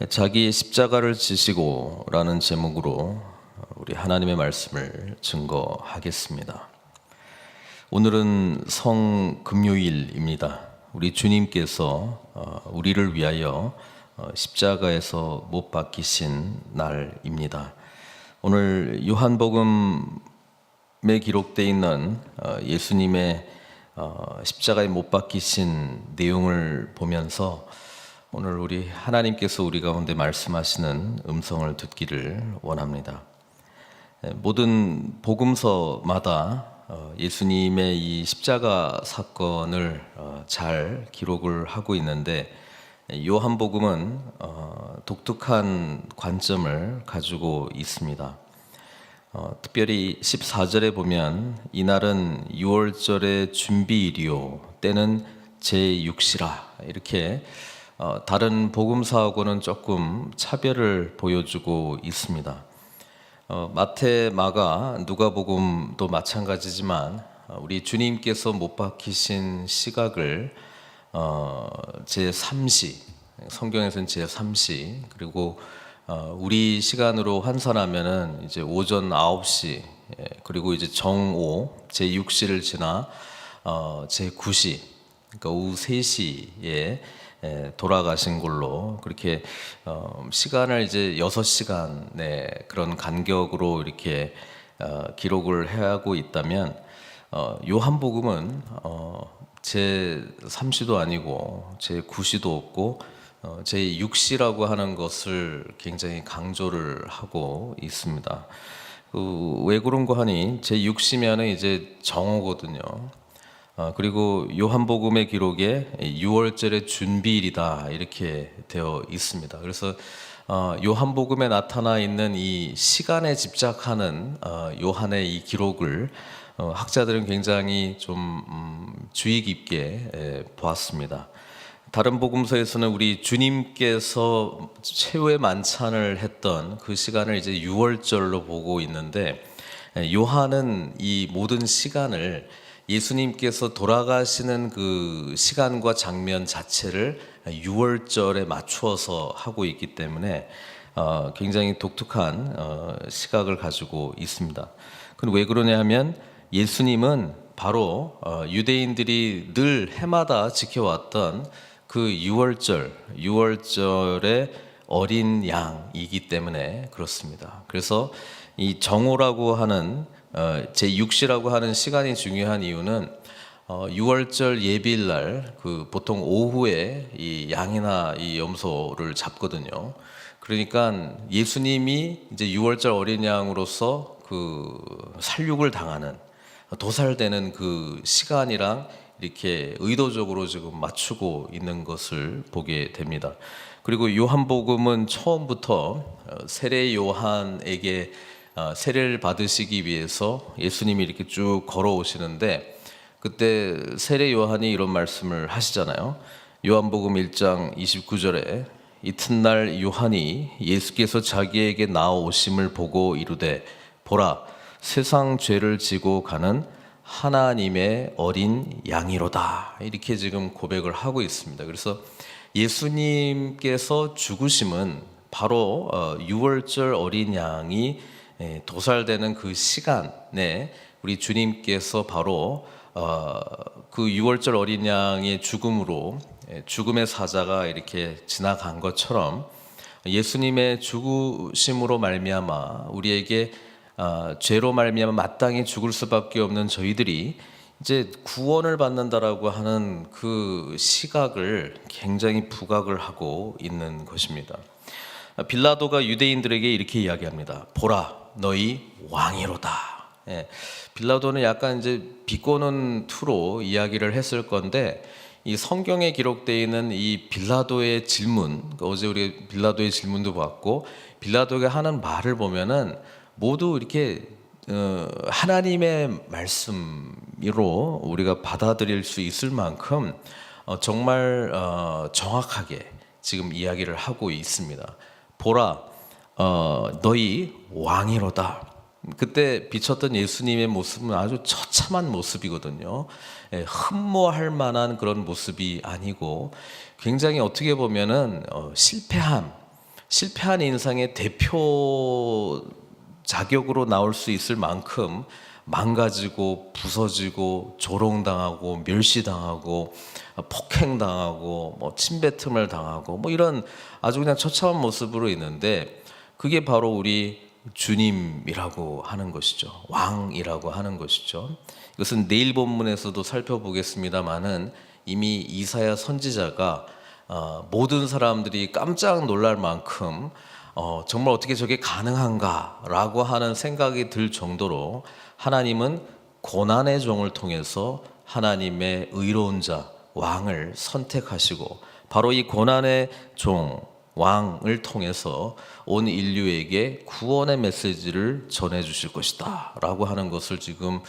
자기 십자가를 지시고 라는 제목으로 우리 하나님의 말씀을 증거하겠습니다. 오늘은 성금요일입니다. 우리 주님께서 우리를 위하여 십자가에서 못 박히신 날입니다. 오늘 요한복음에 기록되어 있는 예수님의 십자가에 못 박히신 내용을 보면서 오늘 우리 하나님께서 우리 가운데 말씀하시는 음성을 듣기를 원합니다. 모든 복음서마다 예수님의 이 십자가 사건을 잘 기록을 하고 있는데 요한복음은 독특한 관점을 가지고 있습니다. 특별히 14절에 보면 이날은 6월절의 준비일이요 때는 제6시라 이렇게 다른 복음서하고는 조금 차별을 보여주고 있습니다. 마태, 마가, 누가복음도 마찬가지지만 우리 주님께서 못 박히신 시각을 제3시, 성경에서는 제3시, 그리고 우리 시간으로 환산하면은 이제 오전 9시, 그리고 이제 정오, 제6시를 지나 제9시, 그러니까 오후 3시에 돌아가신 걸로 그렇게 시간을 이제 6시간의 그런 간격으로 이렇게 기록을 하고 있다면 요한복음은 제3시도 아니고 제9시도 없고 제6시라고 하는 것을 굉장히 강조를 하고 있습니다. 왜 그런가 하니 제6시면은 이제 정오거든요. 그리고 요한복음의 기록에 6월절의 준비일이다 이렇게 되어 있습니다. 그래서 요한복음에 나타나 있는 이 시간에 집착하는 요한의 이 기록을 학자들은 굉장히 좀 주의 깊게 보았습니다. 다른 복음서에서는 우리 주님께서 최후의 만찬을 했던 그 시간을 이제 6월절로 보고 있는데 요한은 이 모든 시간을 예수님께서 돌아가시는 그 시간과 장면 자체를 6월절에 맞추어서 하고 있기 때문에 굉장히 독특한 시각을 가지고 있습니다. 그럼 왜 그러냐 하면 예수님은 바로 유대인들이 늘 해마다 지켜왔던 그 6월절의 어린 양이기 때문에 그렇습니다. 그래서 이 정오라고 하는 제6시라고 하는 시간이 중요한 이유는 6월절 예비일날 그 보통 오후에 이 양이나 이 염소를 잡거든요. 그러니까 예수님이 이제 6월절 어린 양으로서 그 살육을 당하는 도살되는 그 시간이랑 이렇게 의도적으로 지금 맞추고 있는 것을 보게 됩니다. 그리고 요한복음은 처음부터 세례 요한에게 세례를 받으시기 위해서 예수님이 이렇게 쭉 걸어오시는데 그때 세례 요한이 이런 말씀을 하시잖아요. 요한복음 1장 29절에 이튿날 요한이 예수께서 자기에게 나오심을 보고 이르되 보라 세상 죄를 지고 가는 하나님의 어린 양이로다 이렇게 지금 고백을 하고 있습니다. 그래서 예수님께서 죽으심은 바로 6월절 어린 양이 도살되는 그 시간에 우리 주님께서 바로 그 6월절 어린 양의 죽음으로 죽음의 사자가 이렇게 지나간 것처럼 예수님의 죽으심으로 말미암아 우리에게 죄로 말미암아 마땅히 죽을 수밖에 없는 저희들이 이제 구원을 받는다라고 하는 그 시각을 굉장히 부각을 하고 있는 것입니다. 빌라도가 유대인들에게 이렇게 이야기합니다. 보라, 너희 왕이로다. 빌라도는 약간 이제 비꼬는 투로 이야기를 했을 건데 이 성경에 기록되어 있는 이 빌라도의 질문, 어제 우리 빌라도의 질문도 봤고 빌라도가 하는 말을 보면은 모두 이렇게 하나님의 말씀으로 우리가 받아들일 수 있을 만큼 정말 정확하게 지금 이야기를 하고 있습니다. 보라, 너희 왕이로다. 그때 비쳤던 예수님의 모습은 아주 처참한 모습이거든요. 흠모할 만한 그런 모습이 아니고 굉장히 어떻게 보면은 실패함, 실패한 인생의 대표 자격으로 나올 수 있을 만큼 망가지고 부서지고 조롱당하고 멸시당하고 폭행당하고 뭐 침뱉음을 당하고 뭐 이런 아주 그냥 처참한 모습으로 있는데, 그게 바로 우리 주님이라고 하는 것이죠. 왕이라고 하는 것이죠. 이것은 내일 본문에서도 살펴보겠습니다마는 이미 이사야 선지자가 모든 사람들이 깜짝 놀랄 만큼 정말 어떻게 저게 가능한가라고 하는 생각이 들 정도로 하나님은 고난의 종을 통해서 하나님의 의로운 자 왕을 선택하시고, 바로 이 고난의 종 왕을 통해서 온 인류에게 구원의 메시지를 전해 주실 것이다 라고 하는 것을 지금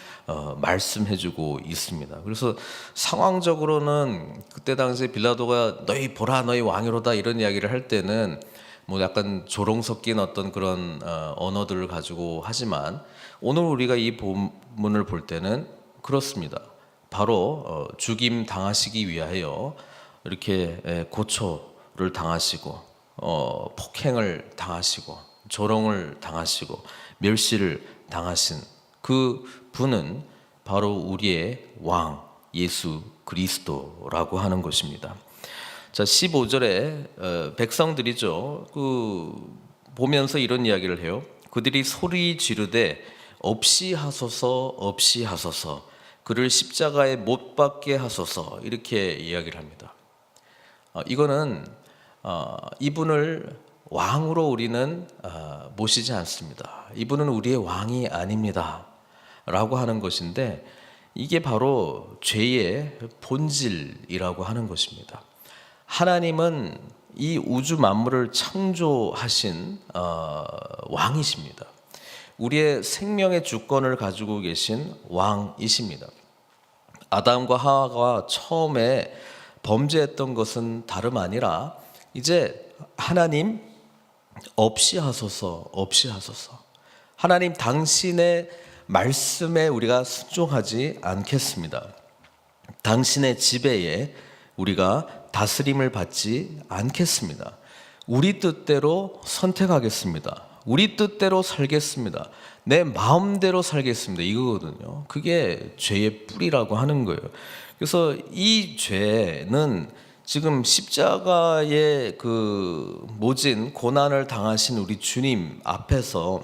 말씀해 주고 있습니다. 그래서 상황적으로는 그때 당시에 빌라도가 너희 보라 너희 왕이로다 이런 이야기를 할 때는 뭐 약간 조롱 섞인 어떤 그런 언어들을 가지고 하지만, 오늘 우리가 이 본문을 볼 때는 그렇습니다. 바로 죽임 당하시기 위하여 이렇게 고초를 당하시고 폭행을 당하시고 조롱을 당하시고 멸시를 당하신 그 분은 바로 우리의 왕 예수 그리스도라고 하는 것입니다. 자, 15절에 백성들이죠. 보면서 이런 이야기를 해요. 그들이 소리 지르되 없이 하소서 없이 하소서, 그를 십자가에 못 박게 하소서, 이렇게 이야기를 합니다. 이거는 이분을 왕으로 우리는 모시지 않습니다. 이분은 우리의 왕이 아닙니다 라고 하는 것인데, 이게 바로 죄의 본질이라고 하는 것입니다. 하나님은 이 우주 만물을 창조하신 왕이십니다. 우리의 생명의 주권을 가지고 계신 왕이십니다. 아담과 하와가 처음에 범죄했던 것은 다름 아니라 이제 하나님 없이 하소서 없이 하소서, 하나님 당신의 말씀에 우리가 순종하지 않겠습니다. 당신의 지배에 우리가 다스림을 받지 않겠습니다. 우리 뜻대로 선택하겠습니다. 우리 뜻대로 살겠습니다. 내 마음대로 살겠습니다. 이거거든요. 그게 죄의 뿌리라고 하는 거예요. 그래서 이 죄는 지금 십자가의 그 모진 고난을 당하신 우리 주님 앞에서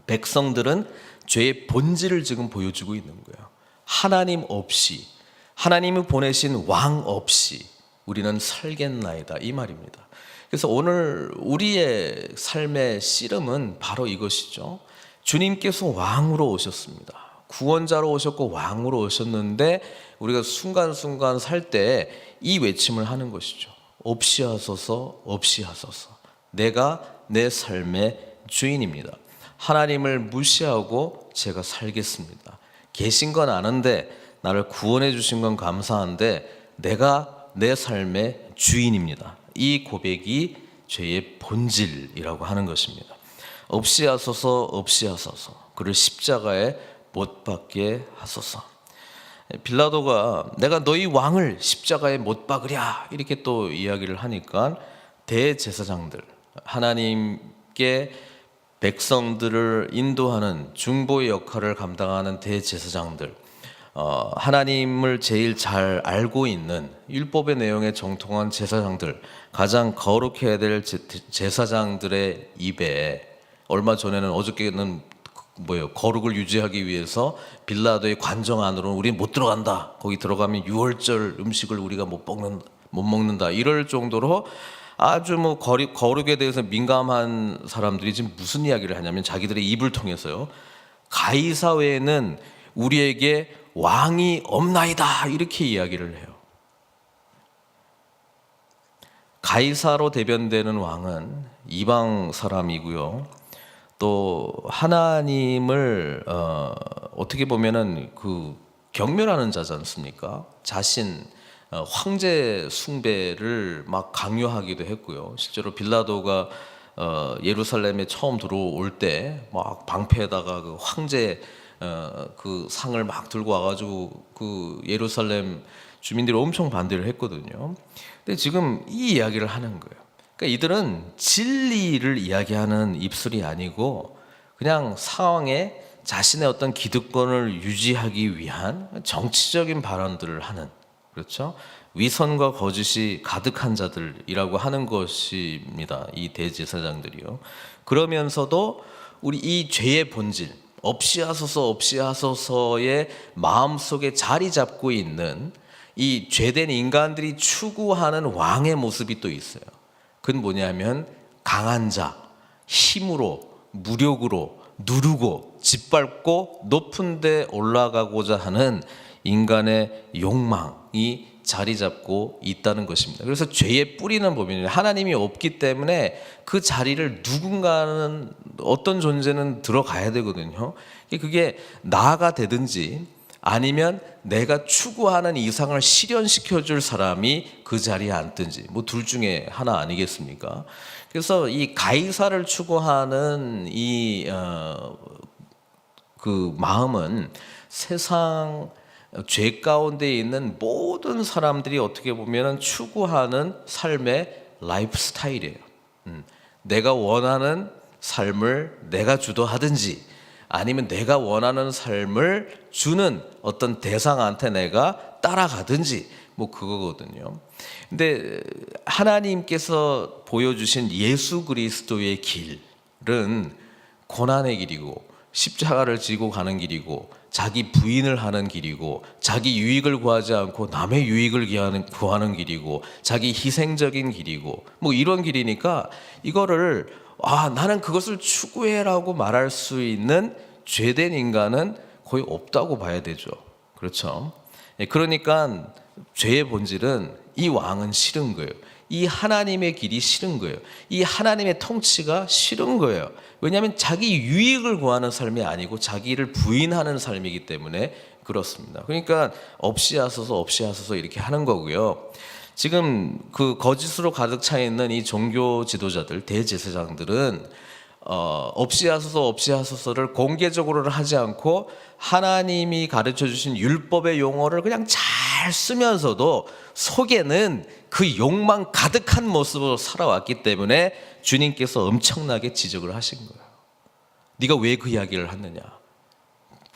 백성들은 죄의 본질을 지금 보여주고 있는 거예요. 하나님 없이, 하나님이 보내신 왕 없이 우리는 살겠나이다, 이 말입니다. 그래서 오늘 우리의 삶의 씨름은 바로 이것이죠. 주님께서 왕으로 오셨습니다. 구원자로 오셨고 왕으로 오셨는데, 우리가 순간순간 살 때 이 외침을 하는 것이죠. 없이 하소서 없이 하소서, 내가 내 삶의 주인입니다. 하나님을 무시하고 제가 살겠습니다. 계신 건 아는데, 나를 구원해 주신 건 감사한데 내가 내 삶의 주인입니다. 이 고백이 죄의 본질이라고 하는 것입니다. 없이 하소서 없이 하소서, 그를 십자가에 못 박게 하소서. 빌라도가 내가 너희 왕을 십자가에 못 박으랴 이렇게 또 이야기를 하니까, 대제사장들, 하나님께 백성들을 인도하는 중보의 역할을 감당하는 대제사장들, 하나님을 제일 잘 알고 있는 율법의 내용에 정통한 제사장들, 가장 거룩해야 될 제사장들의 입에, 얼마 전에는 어저께는 거룩을 유지하기 위해서 빌라도의 관정 안으로는 우리는 못 들어간다, 거기 들어가면 유월절 음식을 우리가 못 먹는다, 이럴 정도로 아주 거룩에 대해서 민감한 사람들이 지금 무슨 이야기를 하냐면, 자기들의 입을 통해서요, 가이사 외에는 우리에게 왕이 없나이다 이렇게 이야기를 해요. 가이사로 대변되는 왕은 이방 사람이고요, 또 하나님을 어떻게 보면은 경멸하는 자지 않습니까? 자신 황제 숭배를 막 강요하기도 했고요. 실제로 빌라도가 예루살렘에 처음 들어올 때 막 방패에다가 그 황제 그 상을 막 들고 와가지고 그 예루살렘 주민들이 엄청 반대를 했거든요. 근데 지금 이 이야기를 하는 거예요. 그러니까 이들은 진리를 이야기하는 입술이 아니고 그냥 상황에 자신의 어떤 기득권을 유지하기 위한 정치적인 발언들을 하는, 그렇죠? 위선과 거짓이 가득한 자들이라고 하는 것입니다. 이 대제사장들이요. 그러면서도 우리 이 죄의 본질, 없이 하소서의 마음속에 자리 잡고 있는 이 죄된 인간들이 추구하는 왕의 모습이 또 있어요. 그건 뭐냐면 강한 자, 힘으로, 무력으로 누르고 짓밟고 높은 데 올라가고자 하는 인간의 욕망이 자리 잡고 있다는 것입니다. 그래서 죄의 뿌리는 보면 하나님이 없기 때문에 그 자리를 누군가는, 어떤 존재는 들어가야 되거든요. 그게 나가 되든지 아니면 내가 추구하는 이상을 실현시켜 줄 사람이 그 자리에 앉든지, 뭐 둘 중에 하나 아니겠습니까? 그래서 이 가이사를 추구하는 그 마음은 세상 죄 가운데 있는 모든 사람들이 어떻게 보면 추구하는 삶의 라이프 스타일이에요. 내가 원하는 삶을 내가 주도하든지 아니면 내가 원하는 삶을 주는 어떤 대상한테 내가 따라가든지 뭐 그거거든요. 근데 하나님께서 보여주신 예수 그리스도의 길은 고난의 길이고 십자가를 지고 가는 길이고 자기 부인을 하는 길이고 자기 유익을 구하지 않고 남의 유익을 구하는 길이고 자기 희생적인 길이고 뭐 이런 길이니까 이거를 나는 그것을 추구해라고 말할 수 있는 죄된 인간은 거의 없다고 봐야 되죠. 그렇죠? 그러니까 죄의 본질은 이 왕은 싫은 거예요. 이 하나님의 길이 싫은 거예요. 이 하나님의 통치가 싫은 거예요. 왜냐하면 자기 유익을 구하는 삶이 아니고 자기를 부인하는 삶이기 때문에 그렇습니다. 그러니까 없이 하소서 이렇게 하는 거고요. 지금 그 거짓으로 가득 차 있는 이 종교 지도자들, 대제사장들은 없이 하소서를 공개적으로는 하지 않고 하나님이 가르쳐 주신 율법의 용어를 그냥 잘 쓰면서도 속에는 그 욕망 가득한 모습으로 살아왔기 때문에 주님께서 엄청나게 지적을 하신 거예요. 네가 왜 그 이야기를 하느냐?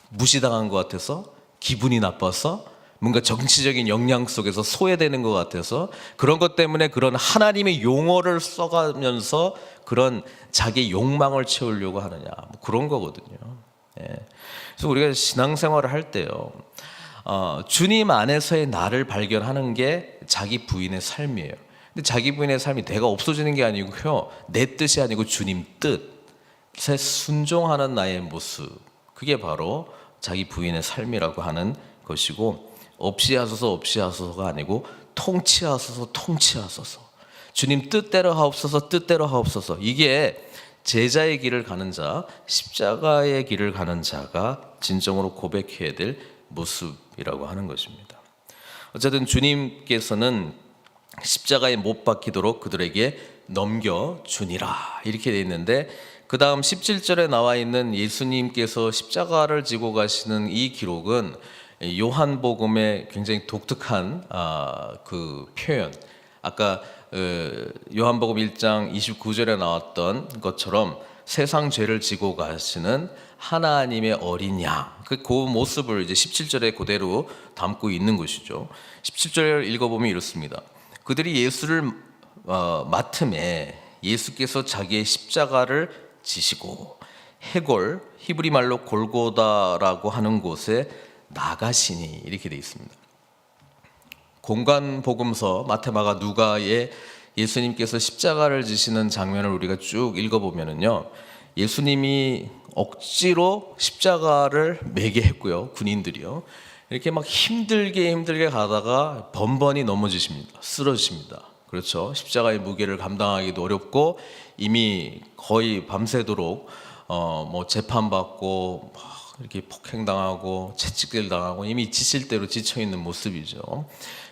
무시당한 것 같아서? 기분이 나빠서? 뭔가 정치적인 역량 속에서 소외되는 것 같아서? 그런 것 때문에 그런 하나님의 용어를 써가면서 그런 자기 욕망을 채우려고 하느냐? 뭐 그런 거거든요. 그래서 우리가 신앙생활을 할 때요, 주님 안에서의 나를 발견하는 게 자기 부인의 삶이에요. 근데 자기 부인의 삶이 내가 없어지는 게 아니고요, 내 뜻이 아니고 주님 뜻에 순종하는 나의 모습, 그게 바로 자기 부인의 삶이라고 하는 것이고, 없이 하소서가 아니고 통치하소서. 주님 뜻대로 하옵소서. 이게 제자의 길을 가는 자, 십자가의 길을 가는 자가 진정으로 고백해야 될 모습이라고 하는 것입니다. 어쨌든 주님께서는 십자가에 못 박히도록 그들에게 넘겨주니라 이렇게 되어 있는데, 그 다음 17절에 나와 있는 예수님께서 십자가를 지고 가시는 이 기록은 요한복음의 굉장히 독특한 그 표현, 아까 요한복음 1장 29절에 나왔던 것처럼 세상 죄를 지고 가시는 하나님의 어린 양, 그 모습을 이제 17절에 그대로 담고 있는 것이죠. 17절 읽어보면 이렇습니다. 그들이 예수를 맡음에 예수께서 자기의 십자가를 지시고 해골, 히브리 말로 골고다라고 하는 곳에 나가시니 이렇게 되어 있습니다. 공간 복음서 마태, 마가, 누가에 예수님께서 십자가를 지시는 장면을 우리가 쭉 읽어보면은요, 예수님이 억지로 십자가를 매게 했고요, 군인들이요, 이렇게 막 힘들게 가다가 번번이 넘어지십니다. 쓰러지십니다. 그렇죠? 십자가의 무게를 감당하기도 어렵고 이미 거의 밤새도록 뭐 재판받고 이렇게 폭행당하고 채찍질 당하고 이미 지칠 대로 지쳐 있는 모습이죠.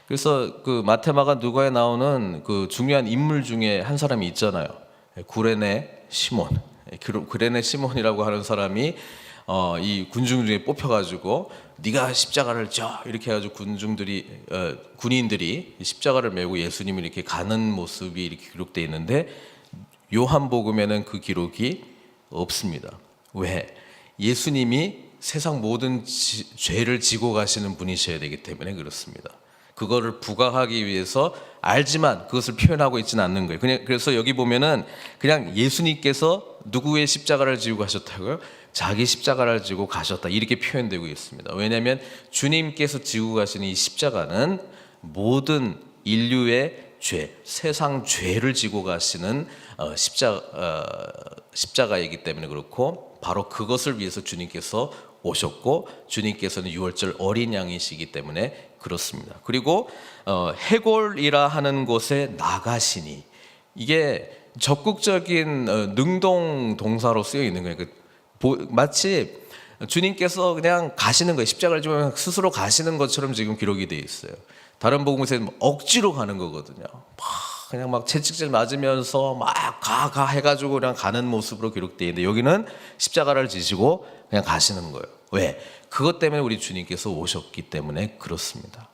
그래서 그 마태, 마가, 누가에 나오는 그 중요한 인물 중에 한 사람이 있잖아요. 구레네 시몬이라고 하는 사람이 이 군중 중에 뽑혀가지고 네가 십자가를 져 이렇게 해가지고 군인들이 십자가를 메고 예수님을 이렇게 가는 모습이 이렇게 기록되어 있는데 요한복음에는 그 기록이 없습니다. 왜? 예수님이 세상 모든 죄를 지고 가시는 분이셔야 되기 때문에 그렇습니다. 그거를 부각하기 위해서 알지만 그것을 표현하고 있지는 않는 거예요. 그래서 여기 보면은 그냥 예수님께서 누구의 십자가를 지고 가셨다고요? 자기 십자가를 지고 가셨다 이렇게 표현되고 있습니다. 왜냐하면 주님께서 지고 가시는 이 십자가는 모든 인류의 죄, 세상 죄를 지고 가시는 십자가이기 때문에 그렇고 바로 그것을 위해서 주님께서 오셨고 주님께서는 유월절 어린 양이시기 때문에 그렇습니다. 그리고 해골이라 하는 곳에 나가시니 이게 적극적인 능동 동사로 쓰여 있는 거예요. 마치 주님께서 그냥 가시는 거예요. 십자가를 지고 스스로 가시는 것처럼 지금 기록이 되어 있어요. 다른 복음에서는 억지로 가는 거거든요. 그냥 막 채찍질 맞으면서 막 가 해가지고 그냥 가는 모습으로 기록되어 있는데 여기는 십자가를 지시고 그냥 가시는 거예요. 왜? 그것 때문에 우리 주님께서 오셨기 때문에 그렇습니다.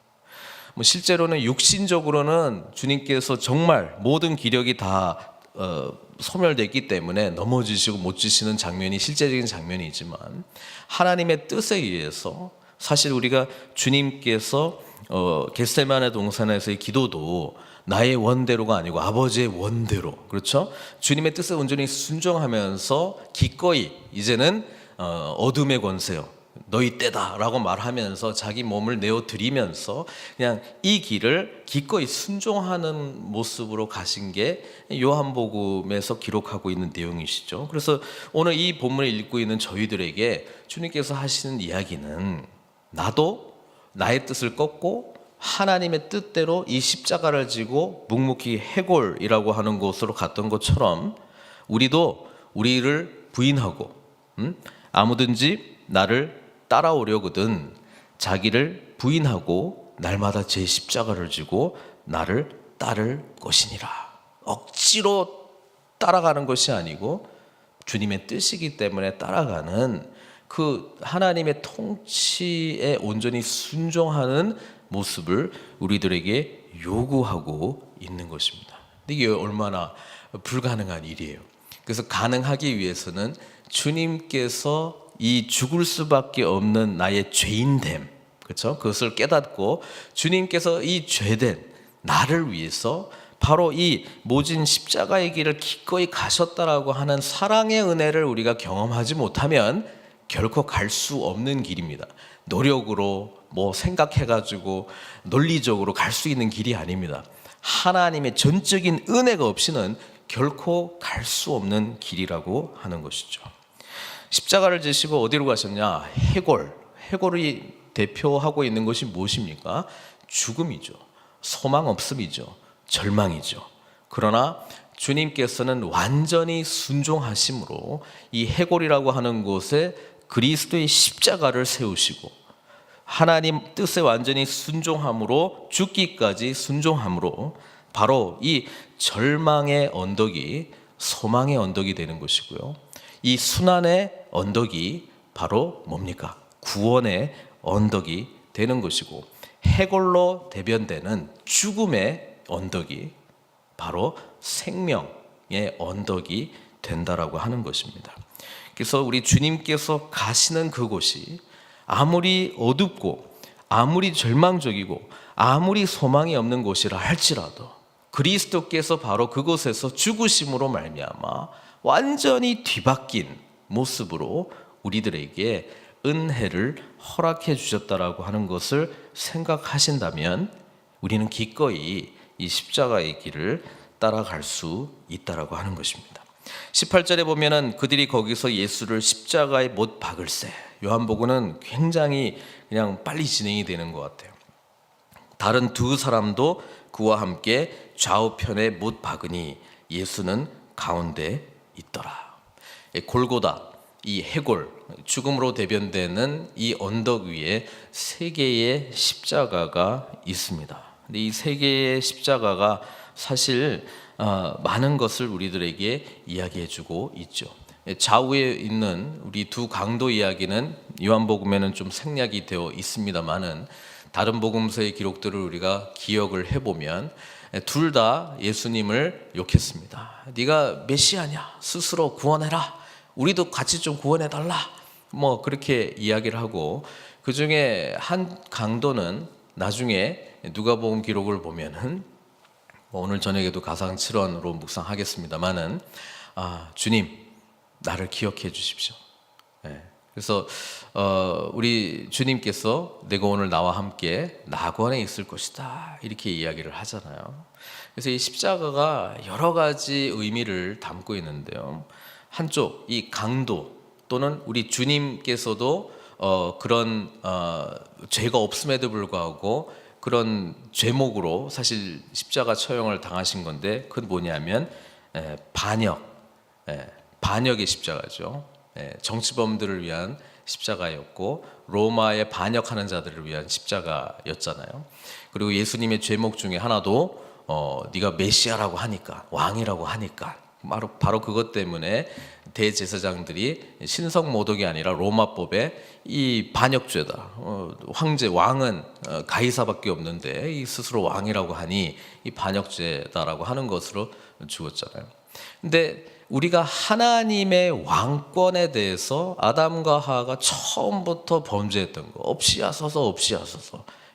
실제로는 육신적으로는 주님께서 정말 모든 기력이 다 소멸됐기 때문에 넘어지시고 못 지시는 장면이 실제적인 장면이지만 하나님의 뜻에 의해서 사실 우리가 주님께서 겟세마네 동산에서의 기도도 나의 원대로가 아니고 아버지의 원대로, 그렇죠? 주님의 뜻에 온전히 순종하면서 기꺼이 이제는 어둠의 권세요, 너희 때다라고 말하면서 자기 몸을 내어드리면서 그냥 이 길을 기꺼이 순종하는 모습으로 가신 게 요한복음에서 기록하고 있는 내용이시죠. 그래서 오늘 이 본문을 읽고 있는 저희들에게 주님께서 하시는 이야기는 나도 나의 뜻을 꺾고 하나님의 뜻대로 이 십자가를 지고 묵묵히 해골이라고 하는 곳으로 갔던 것처럼 우리도 우리를 부인하고 아무든지 나를 따라오려거든 자기를 부인하고 날마다 제 십자가를 지고 나를 따를 것이니라. 억지로 따라가는 것이 아니고 주님의 뜻이기 때문에 따라가는 그 하나님의 통치에 온전히 순종하는 모습을 우리들에게 요구하고 있는 것입니다. 근데 이게 얼마나 불가능한 일이에요. 그래서 가능하기 위해서는 주님께서 이 죽을 수밖에 없는 나의 죄인됨, 그렇죠? 그것을 깨닫고 주님께서 이 죄된 나를 위해서 바로 이 모진 십자가의 길을 기꺼이 가셨다라고 하는 사랑의 은혜를 우리가 경험하지 못하면 결코 갈 수 없는 길입니다. 노력으로 생각해가지고 논리적으로 갈 수 있는 길이 아닙니다. 하나님의 전적인 은혜가 없이는 결코 갈 수 없는 길이라고 하는 것이죠. 십자가를 지시고 어디로 가셨냐? 해골이 대표하고 있는 것이 무엇입니까? 죽음이죠. 소망 없음이죠. 절망이죠. 그러나 주님께서는 완전히 순종하심으로 이 해골이라고 하는 곳에 그리스도의 십자가를 세우시고 하나님 뜻에 완전히 순종함으로 죽기까지 순종함으로 바로 이 절망의 언덕이 소망의 언덕이 되는 것이고요. 이 순환의 언덕이 바로 뭡니까? 구원의 언덕이 되는 것이고 해골로 대변되는 죽음의 언덕이 바로 생명의 언덕이 된다라고 하는 것입니다. 그래서 우리 주님께서 가시는 그곳이 아무리 어둡고 아무리 절망적이고 아무리 소망이 없는 곳이라 할지라도 그리스도께서 바로 그곳에서 죽으심으로 말미암아 완전히 뒤바뀐 모습으로 우리들에게 은혜를 허락해 주셨다라고 하는 것을 생각하신다면 우리는 기꺼이 이 십자가의 길을 따라갈 수 있다라고 하는 것입니다. 18절에 보면은 그들이 거기서 예수를 십자가에 못 박을세. 요한복음은 굉장히 그냥 빨리 진행이 되는 것 같아요. 다른 두 사람도 그와 함께 좌우편에 못 박으니 예수는 가운데 있더라. 골고다, 이 해골, 죽음으로 대변되는 이 언덕 위에 세 개의 십자가가 있습니다. 근데 이 세 개의 십자가가 사실 많은 것을 우리들에게 이야기해주고 있죠. 좌우에 있는 우리 두 강도 이야기는 요한복음에는 좀 생략이 되어 있습니다만은 다른 복음서의 기록들을 우리가 기억을 해보면 둘 다 예수님을 욕했습니다. 네가 메시아냐? 스스로 구원해라. 우리도 같이 좀 구원해달라. 뭐 그렇게 이야기를 하고, 그 중에 한 강도는 나중에 누가복음 기록을 보면은 오늘 저녁에도 가상칠언으로 묵상하겠습니다만은 주님 나를 기억해 주십시오. 그래서 우리 주님께서 내가 오늘 나와 함께 낙원에 있을 것이다 이렇게 이야기를 하잖아요. 그래서 이 십자가가 여러 가지 의미를 담고 있는데요. 한쪽 이 강도 또는 우리 주님께서도 그런 죄가 없음에도 불구하고 그런 죄목으로 사실 십자가 처형을 당하신 건데, 그건 뭐냐면 반역의 십자가죠. 정치범들을 위한 십자가였고 로마에 반역하는 자들을 위한 십자가였잖아요. 그리고 예수님의 죄목 중에 하나도 네가 메시아라고 하니까, 왕이라고 하니까, 바로 그것 때문에 대제사장들이 신성모독이 아니라 로마법에 이 반역죄다, 황제 왕은 가이사밖에 없는데 이 스스로 왕이라고 하니 이 반역죄다라고 하는 것으로 죽었잖아요. 근데 우리가 하나님의 왕권에 대해서 아담과 하와가 처음부터 범죄했던 거, 없이 하소서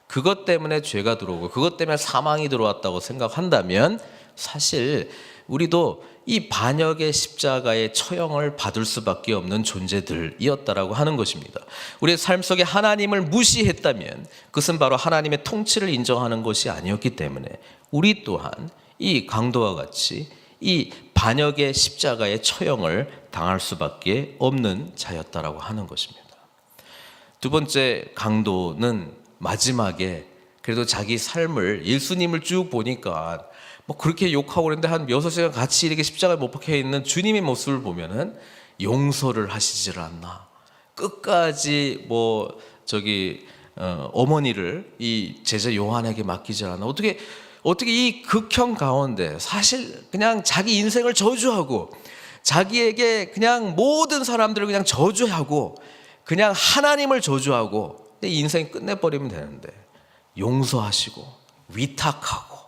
그것 때문에 죄가 들어오고 그것 때문에 사망이 들어왔다고 생각한다면 사실 우리도 이 반역의 십자가의 처형을 받을 수밖에 없는 존재들이었다라고 하는 것입니다. 우리의 삶 속에 하나님을 무시했다면 그것은 바로 하나님의 통치를 인정하는 것이 아니었기 때문에 우리 또한 이 강도와 같이 이 반역의 십자가의 처형을 당할 수밖에 없는 자였다라고 하는 것입니다. 두 번째 강도는 마지막에 그래도 자기 삶을, 예수님을 쭉 보니까 뭐 그렇게 욕하고 그랬는데 한 6시간 같이 이렇게 십자가에 못 박혀 있는 주님의 모습을 보면은 용서를 하시질 않나. 끝까지 어머니를 이 제자 요한에게 맡기질 않나. 어떻게 이 극형 가운데 사실 그냥 자기 인생을 저주하고 자기에게 그냥 모든 사람들을 그냥 저주하고 그냥 하나님을 저주하고 이 인생 끝내버리면 되는데 용서하시고 위탁하고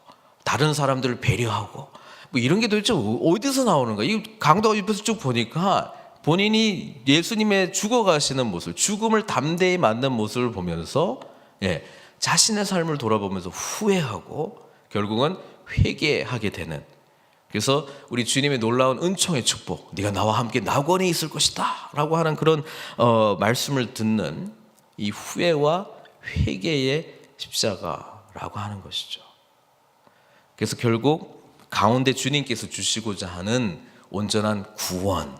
다른 사람들을 배려하고 뭐 이런 게 도대체 어디서 나오는 거야? 이 강도가 옆에서 쭉 보니까 본인이 예수님의 죽어가시는 모습, 죽음을 담대히 맞는 모습을 보면서 자신의 삶을 돌아보면서 후회하고 결국은 회개하게 되는, 그래서 우리 주님의 놀라운 은총의 축복, 네가 나와 함께 낙원에 있을 것이다 라고 하는 그런 말씀을 듣는 이 후회와 회개의 십자가라고 하는 것이죠. 그래서 결국 가운데 주님께서 주시고자 하는 온전한 구원,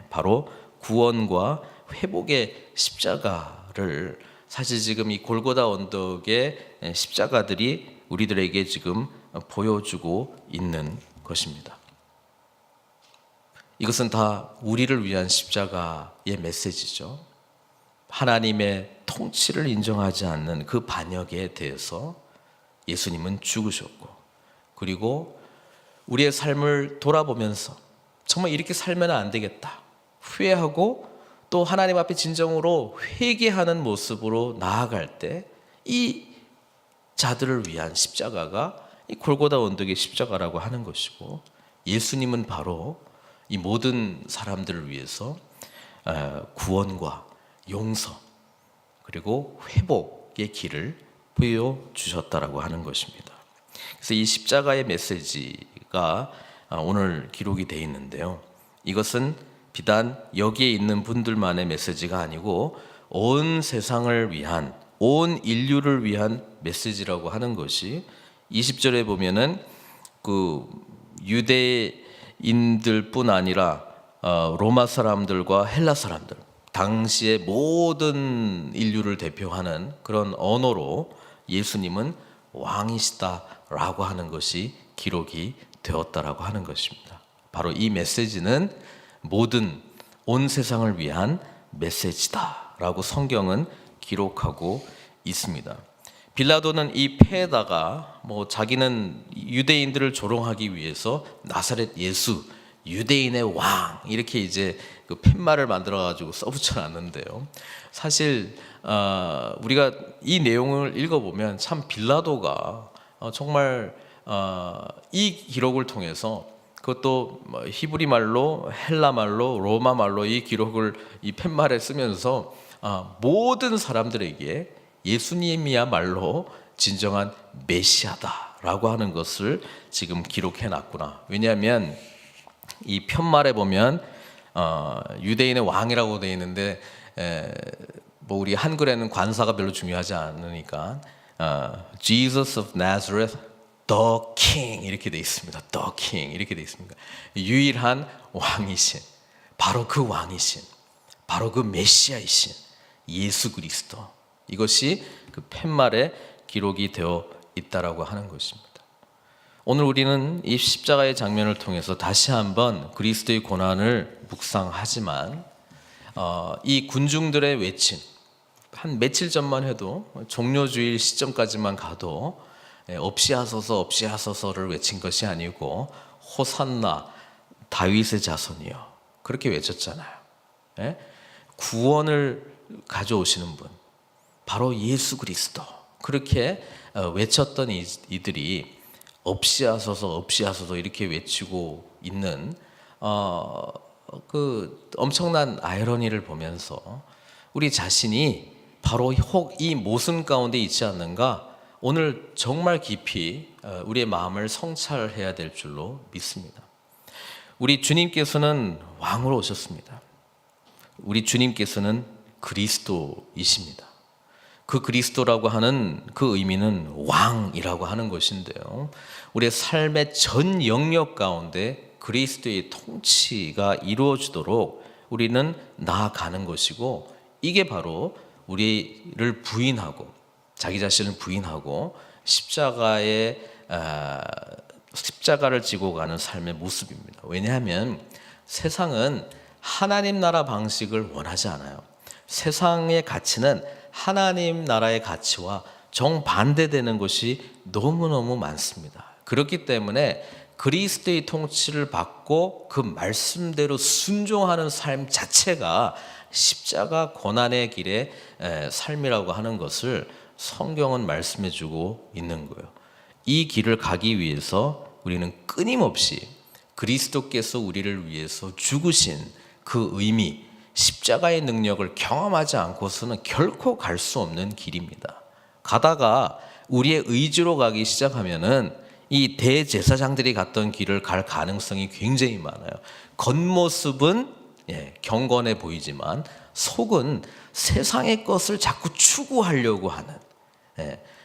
바로 구원과 회복의 십자가를 사실 지금 이 골고다 언덕의 십자가들이 우리들에게 지금 보여주고 있는 것입니다. 이것은 다 우리를 위한 십자가의 메시지죠. 하나님의 통치를 인정하지 않는 그 반역에 대해서 예수님은 죽으셨고, 그리고 우리의 삶을 돌아보면서 정말 이렇게 살면 안 되겠다 후회하고 또 하나님 앞에 진정으로 회개하는 모습으로 나아갈 때 이 자들을 위한 십자가가 이 골고다 언덕의 십자가라고 하는 것이고, 예수님은 바로 이 모든 사람들을 위해서 구원과 용서 그리고 회복의 길을 보여주셨다라고 하는 것입니다. 그래서 이 십자가의 메시지가 오늘 기록이 되어 있는데요, 이것은 비단 여기에 있는 분들만의 메시지가 아니고 온 세상을 위한, 온 인류를 위한 메시지라고 하는 것이 20절에 보면은 그 유대인들뿐 아니라 로마 사람들과 헬라 사람들, 당시의 모든 인류를 대표하는 그런 언어로 예수님은 왕이시다라고 하는 것이 기록이 되었다라고 하는 것입니다. 바로 이 메시지는 모든 온 세상을 위한 메시지다라고 성경은 기록하고 있습니다. 빌라도는 이 패에다가 자기는 유대인들을 조롱하기 위해서 나사렛 예수, 유대인의 왕 이렇게 이제 그 팻말을 만들어 가지고 써붙여 놨는데요. 사실 우리가 이 내용을 읽어보면 참 빌라도가 정말 이 기록을 통해서 그것도 히브리 말로, 헬라 말로, 로마 말로 이 기록을 이 팻말에 쓰면서 모든 사람들에게 예수님이야말로 진정한 메시아다라고 하는 것을 지금 기록해 놨구나. 왜냐하면 이 편말에 보면 유대인의 왕이라고 되어 있는데 뭐 우리 한글에는 관사가 별로 중요하지 않으니까 Jesus of Nazareth, the King 이렇게 되어 있습니다. The King 이렇게 되어 있습니다. 유일한 왕이신, 바로 그 왕이신, 바로 그 메시아이신 예수 그리스도, 이것이 그 팻말에 기록이 되어 있다라고 하는 것입니다. 오늘 우리는 이 십자가의 장면을 통해서 다시 한번 그리스도의 고난을 묵상하지만 이 군중들의 외침, 한 며칠 전만 해도 종료주일 시점까지만 가도 없이 하소서 없이 하소서를 외친 것이 아니고 호산나 다윗의 자손이여 그렇게 외쳤잖아요. 구원을 가져오시는 분 바로 예수 그리스도, 그렇게 외쳤던 이들이 없이 하소서 없이 하소서 이렇게 외치고 있는 그 엄청난 아이러니를 보면서 우리 자신이 바로 혹 이 모순 가운데 있지 않는가, 오늘 정말 깊이 우리의 마음을 성찰해야 될 줄로 믿습니다. 우리 주님께서는 왕으로 오셨습니다. 우리 주님께서는 그리스도이십니다. 그 그리스도라고 하는 그 의미는 왕이라고 하는 것인데요, 우리의 삶의 전 영역 가운데 그리스도의 통치가 이루어지도록 우리는 나아가는 것이고, 이게 바로 우리를 부인하고 자기 자신을 부인하고 십자가를 지고 가는 삶의 모습입니다. 왜냐하면 세상은 하나님 나라 방식을 원하지 않아요. 세상의 가치는 하나님 나라의 가치와 정반대되는 것이 너무너무 많습니다. 그렇기 때문에 그리스도의 통치를 받고 그 말씀대로 순종하는 삶 자체가 십자가 고난의 길의 삶이라고 하는 것을 성경은 말씀해 주고 있는 거예요. 이 길을 가기 위해서 우리는 끊임없이 그리스도께서 우리를 위해서 죽으신 그 의미, 십자가의 능력을 경험하지 않고서는 결코 갈 수 없는 길입니다. 가다가 우리의 의지로 가기 시작하면은 이 대제사장들이 갔던 길을 갈 가능성이 굉장히 많아요. 겉모습은 경건해 보이지만 속은 세상의 것을 자꾸 추구하려고 하는,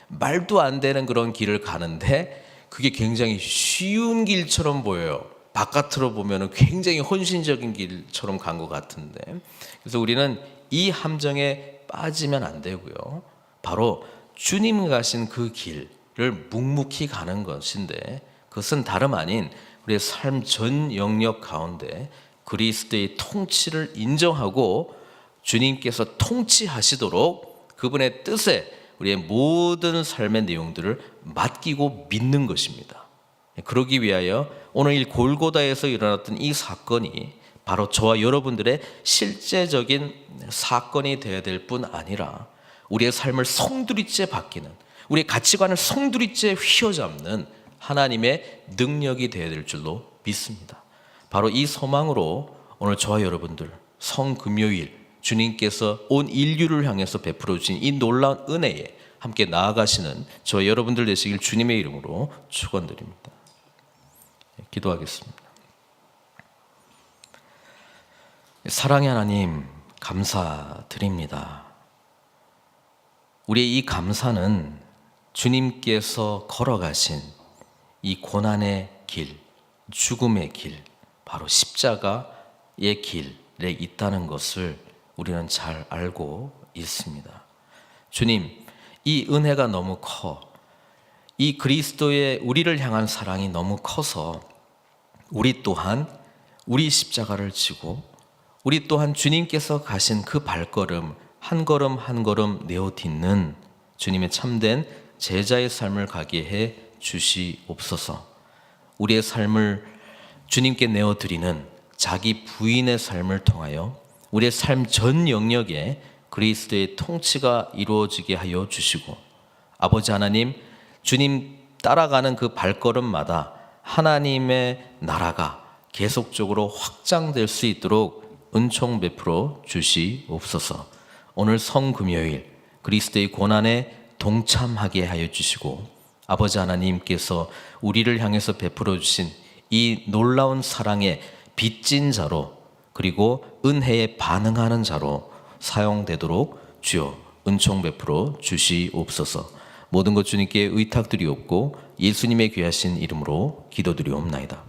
말도 안 되는 그런 길을 가는데 그게 굉장히 쉬운 길처럼 보여요. 바깥으로 보면 굉장히 헌신적인 길처럼 간 것 같은데, 그래서 우리는 이 함정에 빠지면 안 되고요, 바로 주님 가신 그 길을 묵묵히 가는 것인데, 그것은 다름 아닌 우리의 삶 전 영역 가운데 그리스도의 통치를 인정하고 주님께서 통치하시도록 그분의 뜻에 우리의 모든 삶의 내용들을 맡기고 믿는 것입니다. 그러기 위하여 오늘 이 골고다에서 일어났던 이 사건이 바로 저와 여러분들의 실제적인 사건이 되어야 될 뿐 아니라 우리의 삶을 송두리째 바뀌는, 우리의 가치관을 송두리째 휘어잡는 하나님의 능력이 되어야 될 줄로 믿습니다. 바로 이 소망으로 오늘 저와 여러분들 성금요일 주님께서 온 인류를 향해서 베풀어 주신 이 놀라운 은혜에 함께 나아가시는 저와 여러분들 되시길 주님의 이름으로 축원드립니다. 기도하겠습니다. 사랑의 하나님, 감사드립니다. 우리의 이 감사는 주님께서 걸어가신 이 고난의 길, 죽음의 길, 바로 십자가의 길에 있다는 것을 우리는 잘 알고 있습니다. 주님, 이 은혜가 너무 커, 이 그리스도의 우리를 향한 사랑이 너무 커서 우리 또한 우리 십자가를 지고 우리 또한 주님께서 가신 그 발걸음 한 걸음 한 걸음 내어딛는 주님의 참된 제자의 삶을 가게 해 주시옵소서. 우리의 삶을 주님께 내어드리는 자기 부인의 삶을 통하여 우리의 삶 전 영역에 그리스도의 통치가 이루어지게 하여 주시고, 아버지 하나님, 주님 따라가는 그 발걸음마다 하나님의 나라가 계속적으로 확장될 수 있도록 은총 베풀어 주시옵소서. 오늘 성금요일 그리스도의 고난에 동참하게 하여 주시고, 아버지 하나님께서 우리를 향해서 베풀어 주신 이 놀라운 사랑의 빚진 자로, 그리고 은혜에 반응하는 자로 사용되도록 주여 은총 베풀어 주시옵소서. 모든 것 주님께 의탁드리옵고 예수님의 귀하신 이름으로 기도드리옵나이다.